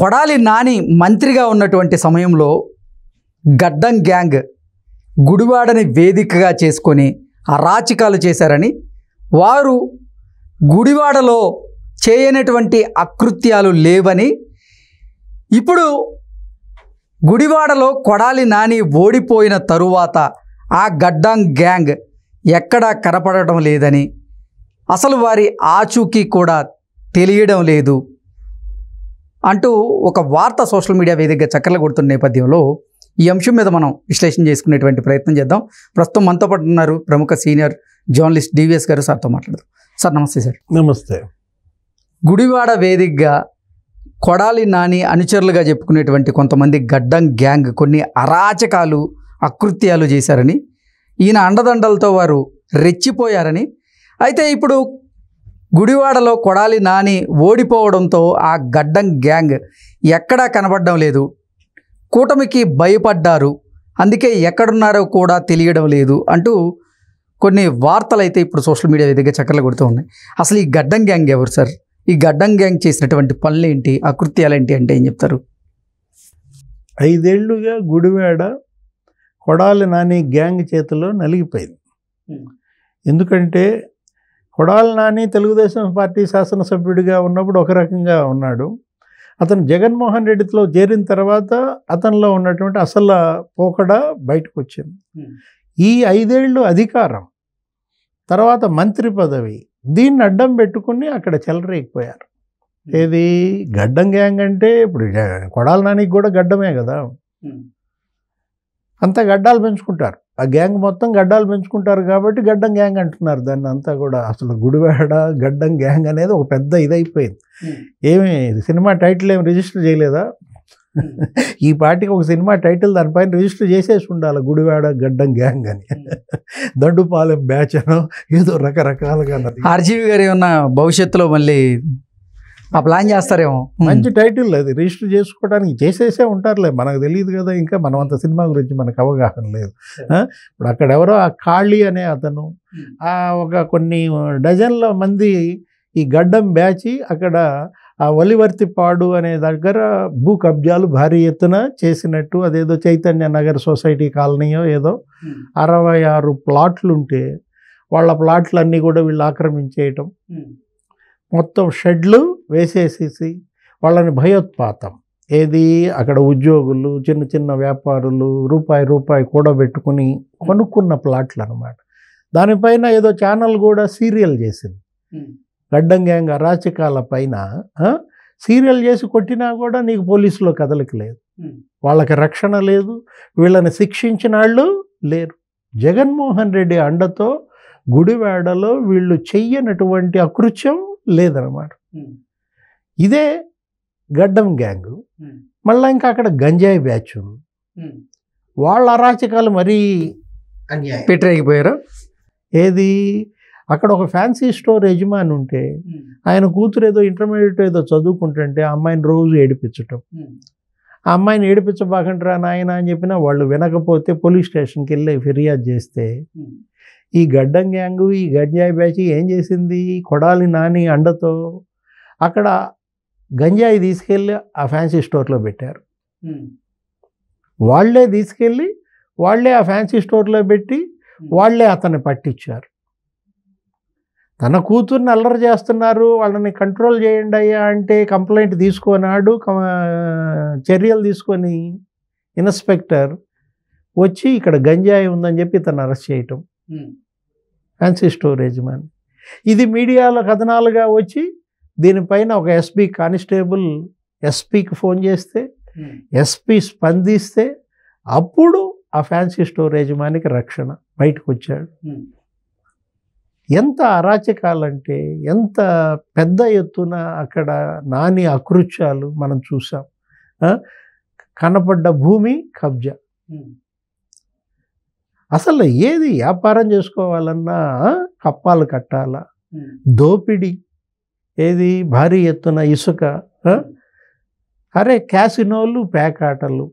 కొడాలి నాని మంత్రిగా ఉన్నటువంటి సమయంలో గడ్డం గ్యాంగ్ గుడివాడని వేదికగా చేసుకొని అరాచకాలు చేశారని, వారు గుడివాడలో చేయనటువంటి అకృత్యాలు లేవని, ఇప్పుడు గుడివాడలో కొడాలి నాని ఓడిపోయిన తరువాత ఆ గడ్డం గ్యాంగ్ ఎక్కడా కనపడటం లేదని, అసలు వారి ఆచూకీ కూడా తెలియడం లేదు అంటూ ఒక వార్త సోషల్ మీడియా వేదికగా చక్కర్లు కొడుతున్న నేపథ్యంలో ఈ అంశం మీద మనం విశ్లేషణ చేసుకునేటువంటి ప్రయత్నం చేద్దాం. ప్రస్తుతం మనతో పాటు ఉన్నారు ప్రముఖ సీనియర్ జర్నలిస్ట్ డివిఎస్ గారు. సార్తో మాట్లాడదాం. సార్ నమస్తే. సార్ నమస్తే. గుడివాడ వేదికగా కొడాలి నాని అనుచరులుగా చెప్పుకునేటువంటి కొంతమంది గడ్డం గ్యాంగ్ కొన్ని అరాచకాలు అకృత్యాలు చేశారని, ఈయన అండదండలతో వారు రెచ్చిపోయారని, అయితే ఇప్పుడు గుడివాడలో కొడాలి నాని ఓడిపోవడంతో ఆ గడ్డం గ్యాంగ్ ఎక్కడా కనబడడం లేదు, కూటమికి భయపడ్డారు, అందుకే ఎక్కడున్నారో కూడా తెలియడం లేదు అంటూ కొన్ని వార్తలు అయితే ఇప్పుడు సోషల్ మీడియా దగ్గర చక్కర్లు కొడుతూ ఉన్నాయి. అసలు ఈ గడ్డం గ్యాంగ్ ఎవరు సార్? ఈ గడ్డం గ్యాంగ్ చేసినటువంటి పనులు ఏంటి, అకృత్యాలు ఏంటి అంటే ఏం చెప్తారు? 5 ఏళ్లుగా గుడివాడ కొడాలి నాని గ్యాంగ్ చేతిలో నలిగిపోయింది. ఎందుకంటే కొడాలి నాని తెలుగుదేశం పార్టీ శాసనసభ్యుడిగా ఉన్నప్పుడు ఒక రకంగా ఉన్నాడు. అతను జగన్మోహన్ రెడ్డితో చేరిన తర్వాత అతనిలో ఉన్నటువంటి అసలు పోకడ బయటకు వచ్చింది. ఈ 5 ఏళ్ళు అధికారం తర్వాత మంత్రి పదవి, దీన్ని అడ్డం పెట్టుకుని అక్కడ చెలరేగిపోయారు. ఏది గడ్డం గ్యాంగ్ అంటే ఇప్పుడు కొడాలి నానికి కూడా గడ్డమే కదా, అంతా గడ్డాలు పెంచుకుంటారు. ఆ గ్యాంగ్ మొత్తం గడ్డాలు పెంచుకుంటారు కాబట్టి గడ్డం గ్యాంగ్ అంటున్నారు దాన్ని అంతా కూడా. అసలు గుడివాడ గడ్డం గ్యాంగ్ అనేది ఒక పెద్ద ఇదైపోయింది. ఏమి సినిమా టైటిల్ ఏమి రిజిస్టర్ చేయలేదా? ఈ పార్టీకి ఒక సినిమా టైటిల్ దానిపైన రిజిస్టర్ చేసేసి ఉండాలి, గుడివాడ గడ్డం గ్యాంగ్ అని. దండుపాలెం బ్యాచ్ అనో ఏదో రకరకాలుగా. ఆర్జీవి గారు ఏమన్నా భవిష్యత్తులో మళ్ళీ ఆ ప్లాన్ చేస్తారేమో. మంచి టైటిల్ అది రిజిస్టర్ చేసుకోవడానికి చేసేసే ఉంటారులే, మనకు తెలియదు కదా, ఇంకా మనం అంత సినిమా గురించి మనకు అవగాహన లేదు. ఇప్పుడు అక్కడ ఎవరో ఆ ఖాళీ అనే అతను, ఒక కొన్ని డజన్ల మంది ఈ గడ్డం బ్యాచి అక్కడ ఆ వలివర్తిపాడు అనే దగ్గర భూ కబ్జాలు భారీ ఎత్తున చేసినట్టు, అదేదో చైతన్య నగర్ సొసైటీ కాలనీయో ఏదో 66 ప్లాట్లు ఉంటే వాళ్ళ ప్లాట్లన్నీ కూడా వీళ్ళు ఆక్రమించేయటం, మొత్తం షెడ్లు వేసేసేసి వాళ్ళని భయోత్పాతం. ఏది అక్కడ ఉద్యోగులు చిన్న చిన్న వ్యాపారులు రూపాయి కూడబెట్టుకుని కొనుక్కున్న ప్లాట్లు అనమాట. దానిపైన ఏదో ఛానల్ కూడా సీరియల్ చేసింది. గడ్డం గ్యాంగ్ అరాచకాల పైన సీరియల్ చేసి కొట్టినా కూడా నీకు పోలీసులో కదలిక లేదు, వాళ్ళకి రక్షణ లేదు, వీళ్ళని శిక్షించిన వాళ్ళు లేరు. జగన్మోహన్ రెడ్డి అండతో గుడివాడలో వీళ్ళు చెయ్యనటువంటి అకృత్యం లేదనమాట. ఇదే గడ్డం గ్యాంగు. మళ్ళీ ఇంకా అక్కడ గంజాయి బ్యాచ్ ఉంది, వాళ్ళ అరాచకాలు మరీ పెట్టిపోయారు. ఏది అక్కడ ఒక ఫ్యాన్సీ స్టోర్ యజమాని ఉంటే ఆయన కూతురు ఏదో ఇంటర్మీడియట్ ఏదో చదువుకుంటుంటే ఆ అమ్మాయిని రోజు ఏడిపించటం, ఆ అమ్మాయిని ఏడిపించబాకంటారా నాయన అని చెప్పినా వాళ్ళు వినకపోతే పోలీస్ స్టేషన్కి వెళ్ళి ఫిర్యాదు చేస్తే ఈ గడ్డం గ్యాంగు ఈ గంజాయి బ్యాచ్ ఏం చేసింది? కొడాలి నాని అండతో అక్కడ గంజాయి తీసుకెళ్ళి ఆ ఫ్యాన్సీ స్టోర్లో పెట్టారు. వాళ్ళే తీసుకెళ్ళి వాళ్ళే ఆ ఫ్యాన్సీ స్టోర్లో పెట్టి వాళ్ళే అతన్ని పట్టించారు. తన కూతుర్ని అల్లరి చేస్తున్నారు, వాళ్ళని కంట్రోల్ చేయండి అయ్యా అంటే కంప్లైంట్ తీసుకున్నాడు. చర్యలు తీసుకొని ఇన్స్పెక్టర్ వచ్చి ఇక్కడ గంజాయి ఉందని చెప్పి తను అరెస్ట్ చేయటం, ఫ్యాన్సీ స్టోర్ యజమాని. ఇది మీడియాలో కథనాలుగా వచ్చి దీనిపైన ఒక ఎస్పీ కానిస్టేబుల్ ఎస్పీకి ఫోన్ చేస్తే ఎస్పీ స్పందిస్తే అప్పుడు ఆ ఫ్యాన్సీ స్టోర్ యజమానికి రక్షణ, బయటకు వచ్చాడు. ఎంత అరాచకాలంటే ఎంత పెద్ద ఎత్తున అక్కడ నాని అకృత్యాలు మనం చూసాం. కనపడ్డ భూమి కబ్జా, అసలు ఏది వ్యాపారం చేసుకోవాలన్నా కప్పాలు కట్టాలా, దోపిడీ, ఏది భారీ ఎత్తున ఇసుక, అరే క్యాసినోలు, పేకాటలు,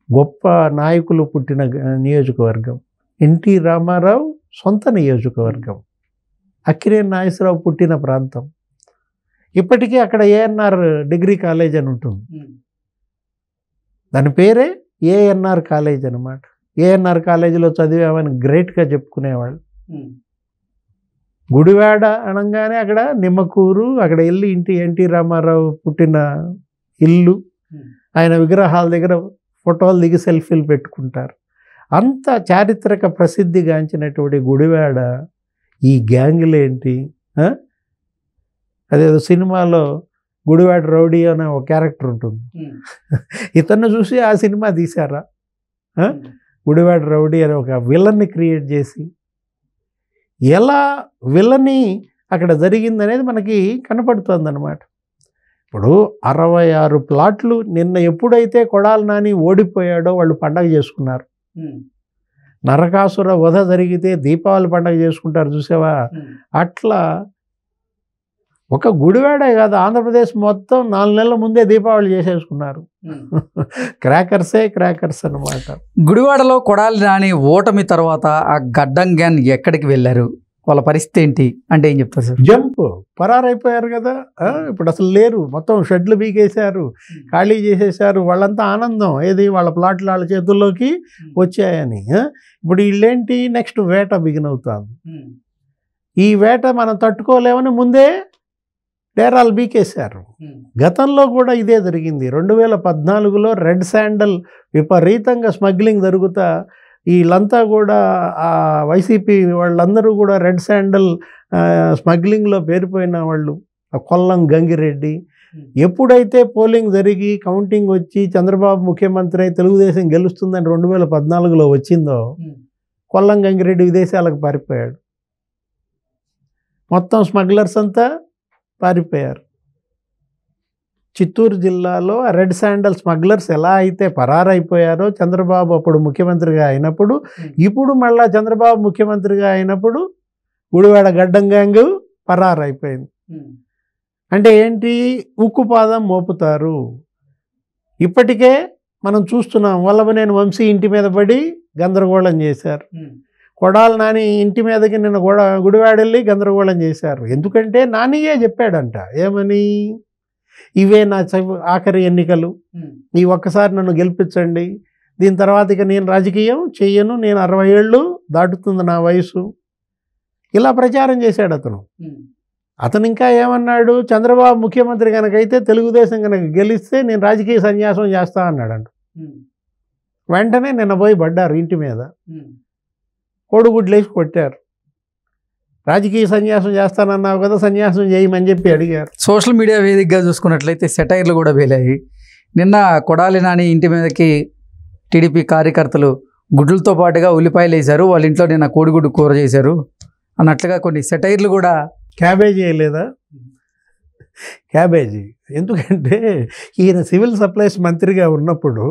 గొప్ప నాయకులు పుట్టిన నియోజకవర్గం, ఎన్టీ రామారావు సొంత నియోజకవర్గం, అక్కినేని నాగేశ్వరరావు పుట్టిన ప్రాంతం, ఇప్పటికీ అక్కడ ఏఎన్ఆర్ డిగ్రీ కాలేజ్ అని ఉంటుంది. దాని పేరే ఏఎన్ఆర్ కాలేజ్ అనమాట. ఏఎన్ఆర్ కాలేజీలో చదివామని గ్రేట్గా చెప్పుకునేవాళ్ళు. గుడివాడ అనగానే అక్కడ నిమ్మకూరు, అక్కడ వెళ్ళి ఎన్టీ రామారావు పుట్టిన ఇల్లు, ఆయన విగ్రహాల దగ్గర ఫోటోలు దిగి సెల్ఫీలు పెట్టుకుంటారు. అంత చారిత్రక ప్రసిద్ధిగాంచినటువంటి గుడివాడ ఈ గ్యాంగులేంటి? అదేదో సినిమాలో గుడివాడ రౌడీ అనే ఒక క్యారెక్టర్ ఉంటుంది, ఇతన్ని చూసి ఆ సినిమా తీశారా? గుడివాడ రౌడీ అనే ఒక విలన్ని క్రియేట్ చేసి ఎలా విలని అక్కడ జరిగిందనేది మనకి కనపడుతుంది అన్నమాట. ఇప్పుడు 66 ప్లాట్లు నిన్న ఎప్పుడైతే కొడాలి నాని ఓడిపోయాడో వాళ్ళు పండగ చేసుకున్నారు. నరకాసుర వధ జరిగితే దీపావళి పండగ చేసుకుంటారు చూసావా? అట్లా ఒక గుడివాడే కాదు, ఆంధ్రప్రదేశ్ మొత్తం 4 నెలల ముందే దీపావళి చేసేసుకున్నారు. క్రాకర్స్ అన్నమాట. గుడివాడలో కొడాలి నాని ఓటమి తర్వాత ఆ గడ్డం గ్యాంగ్ ఎక్కడికి వెళ్ళారు? వాళ్ళ పరిస్థితి ఏంటి అంటే ఏం చెప్తారు సార్? జంప్ పరారైపోయారు కదా. ఇప్పుడు అసలు లేరు, మొత్తం షెడ్లు బీకేశారు, ఖాళీ చేసేసారు. వాళ్ళంతా ఆనందం ఏది, వాళ్ళ ప్లాట్లు వాళ్ళ చేతుల్లోకి వచ్చాయని. ఇప్పుడు వీళ్ళేంటి, నెక్స్ట్ వేట బిగిన్ అవుతాను. ఈ వేట మనం తట్టుకోలేమని ముందే డేరాలు బీకేశారు. గతంలో కూడా ఇదే జరిగింది. 2014లో రెడ్ శాండల్ విపరీతంగా స్మగ్లింగ్ జరుగుతా వీళ్ళంతా కూడా ఆ వైసీపీ వాళ్ళందరూ కూడా రెడ్ శాండల్ స్మగ్లింగ్లో పేరుపోయిన వాళ్ళు. కొల్లం గంగిరెడ్డి ఎప్పుడైతే పోలింగ్ జరిగి కౌంటింగ్ వచ్చి చంద్రబాబు ముఖ్యమంత్రి అయి తెలుగుదేశం గెలుస్తుందని 2014లో వచ్చిందో, కొల్లం గంగిరెడ్డి విదేశాలకు పారిపోయాడు. మొత్తం స్మగ్లర్స్ అంతా పారిపోయారు. చిత్తూరు జిల్లాలో రెడ్ శాండల్ స్మగ్లర్స్ ఎలా అయితే పరారైపోయారో చంద్రబాబు అప్పుడు ముఖ్యమంత్రిగా అయినప్పుడు, ఇప్పుడు మళ్ళా చంద్రబాబు ముఖ్యమంత్రిగా అయినప్పుడు గుడివాడ గడ్డం గ్యాంగ్ పరారైపోయింది. అంటే ఏంటి, ఉక్కుపాదం మోపుతారు. ఇప్పటికే మనం చూస్తున్నాం, వల్లభనేని వంశీ ఇంటి మీద పడి గందరగోళం చేశారు. కొడాలి నాని ఇంటి మీదకి నిన్న గుడివాడెళ్ళి గందరగోళం చేశారు. ఎందుకంటే నానియే చెప్పాడంట, ఏమని, ఇవే నా ఆఖరి ఎన్నికలు, ఈ ఒక్కసారి నన్ను గెలిపించండి, దీని తర్వాత ఇక నేను రాజకీయం చెయ్యను, నేను 60 ఏళ్ళు దాటుతుంది నా వయసు, ఇలా ప్రచారం చేశాడు అతను. అతను ఇంకా ఏమన్నాడు, చంద్రబాబు ముఖ్యమంత్రి కనుకైతే తెలుగుదేశం కనుక గెలిస్తే నేను రాజకీయ సన్యాసం చేస్తా అన్నాడంట. వెంటనే నిన్న పోయి పడ్డారు ఇంటి మీద, కోడిగుడ్లేసి కొట్టారు. రాజకీయ సన్యాసం చేస్తానన్నావు కదా, సన్యాసం చేయమని చెప్పి అడిగారు. సోషల్ మీడియా వేదికగా చూసుకున్నట్లయితే సెటైర్లు కూడా వేలాయి. నిన్న కొడాలి నాని ఇంటి మీదకి టీడీపీ కార్యకర్తలు గుడ్లతో పాటుగా ఉల్లిపాయలు వేశారు, వాళ్ళ ఇంట్లో నిన్న కోడిగుడ్డు కూర చేశారు అన్నట్లుగా కొన్ని సెటైర్లు కూడా. క్యాబేజీ వేయలేదా? క్యాబేజీ ఎందుకంటే ఈయన సివిల్ సప్లైస్ మంత్రిగా ఉన్నప్పుడు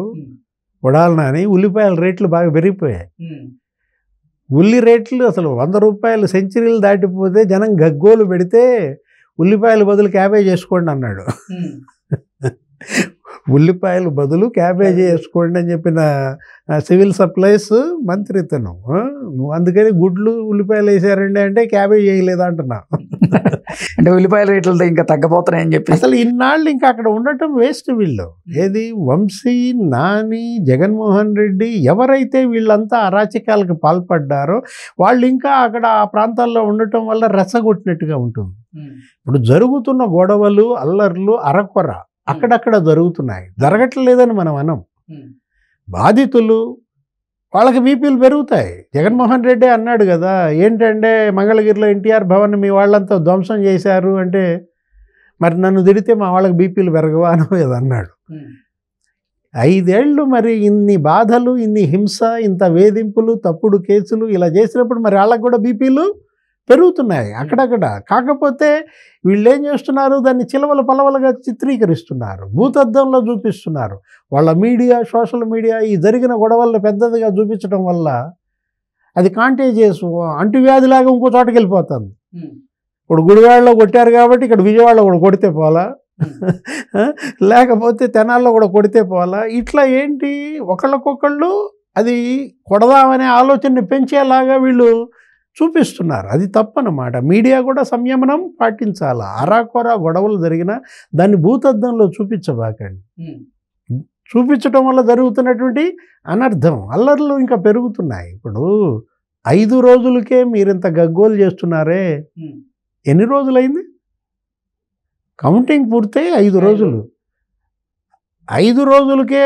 కొడాలి నాని ఉల్లిపాయల రేట్లు బాగా పెరిగిపోయాయి. ఉల్లి రేట్లు అసలు 100 రూపాయలు సెంచరీలు దాటిపోతే జనం గగ్గోలు పెడితే ఉల్లిపాయలు బదులు క్యాబేజ్ వేసుకోండి అన్నాడు. ఉల్లిపాయలు బదులు క్యాబేజీ వేసుకోండి అని చెప్పిన సివిల్ సప్లైస్ మంత్రి ఇతను. నువ్వు అందుకని గుడ్లు ఉల్లిపాయలు వేసారండి అంటే క్యాబేజీ వేయలేదా అంటున్నా. అంటే ఉల్లిపాయల రేట్లతో ఇంకా తగ్గపోతున్నాయని చెప్పి అసలు ఇన్నాళ్ళు ఇంకా అక్కడ ఉండటం వేస్ట్. వీళ్ళు ఏది, వంశీ, నాని, జగన్మోహన్ రెడ్డి, ఎవరైతే వీళ్ళంతా అరాచకాలకు పాల్పడ్డారో వాళ్ళు ఇంకా అక్కడ ఆ ప్రాంతాల్లో ఉండటం వల్ల రెచ్చగొట్టినట్టుగా ఉంటుంది. ఇప్పుడు జరుగుతున్న గొడవలు, అల్లర్లు అరకొర అక్కడక్కడ జరుగుతున్నాయి, జరగట్లేదని మనం అనం. బాధితులు వాళ్ళకి బీపీలు పెరుగుతాయి. జగన్మోహన్ రెడ్డి అన్నాడు కదా, ఏంటంటే మంగళగిరిలో ఎన్టీఆర్ భవన్ మీ వాళ్ళంతా ధ్వంసం చేశారు అంటే, మరి నన్ను తిడితే మా వాళ్ళకి బీపీలు పెరగవా అని అన్నాడు. 5 ఏళ్ళు మరి ఇన్ని బాధలు, ఇన్ని హింస, ఇంత వేధింపులు, తప్పుడు కేసులు ఇలా చేసినప్పుడు మరి వాళ్ళకి కూడా బీపీలు పెరుగుతున్నాయి అక్కడక్కడ. కాకపోతే వీళ్ళు ఏం చేస్తున్నారు, దాన్ని చిలవల పలవలుగా చిత్రీకరిస్తున్నారు, భూతద్దంలో చూపిస్తున్నారు. వాళ్ళ మీడియా, సోషల్ మీడియా ఈ జరిగిన గొడవలను పెద్దదిగా చూపించడం వల్ల అది కాంటేజియస్, అంటువ్యాధిలాగా ఇంకో చోటకి వెళ్ళిపోతుంది. ఇప్పుడు గుడివాడలో కొట్టారు కాబట్టి ఇక్కడ విజయవాడలో కూడా కొడితే పోలా, లేకపోతే తెనాల్లో కూడా కొడితే పోలా. ఇట్లా ఏంటి, ఒకళ్ళకొకళ్ళు అది కొడదామనే ఆలోచనని పెంచేలాగా వీళ్ళు చూపిస్తున్నారు. అది తప్పనమాట. మీడియా కూడా సంయమనం పాటించాలి. అరాకొరా గొడవలు జరిగినా దాన్ని భూతద్దంలో చూపించబాకండి. చూపించడం వల్ల జరుగుతున్నటువంటి అనర్థం, అల్లర్లు ఇంకా పెరుగుతున్నాయి. ఇప్పుడు 5 రోజులకే మీరింత గగ్గోలు చేస్తున్నారే, ఎన్ని రోజులైంది? కౌంటింగ్ పూర్తయి 5 రోజులు. 5 రోజులకే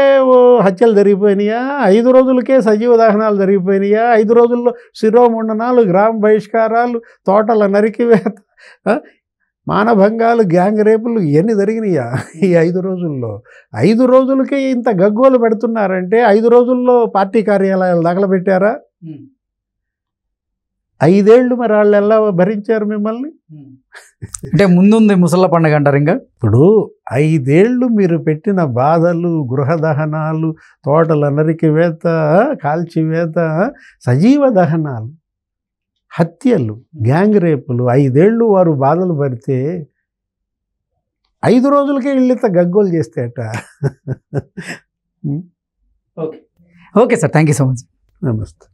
హత్యలు జరిగిపోయినాయా? 5 రోజులకే సజీవ దహనాలు జరిగిపోయినాయా? 5 రోజుల్లో శిరోముండనాలు, గ్రామ బహిష్కారాలు, తోటల నరికివేత, మానభంగాలు, గ్యాంగ్ రేపులు ఇవన్నీ జరిగినాయా ఈ 5 రోజుల్లో? 5 రోజులకే ఇంత గగ్గోలు పెడుతున్నారంటే 5 రోజుల్లో పార్టీ కార్యాలయాలు తగలబెట్టారా? 5 ఏళ్ళు మరి వాళ్ళు ఎలా భరించారు మిమ్మల్ని? అంటే ముందుంది ముసళ్ళ పండుగ అంటారు. ఇంకా ఇప్పుడు 5 ఏళ్ళు మీరు పెట్టిన బాధలు, గృహ దహనాలు, తోటల నరికివేత, కాల్చివేత, సజీవ దహనాలు, హత్యలు, గ్యాంగ్ రేపులు, 5 ఏళ్ళు వారు బాధలు పడితే 5 రోజులకే ఇళ్ళిత గగ్గోలు చేస్తే అట. Okay sir, thank you so much. నమస్తే.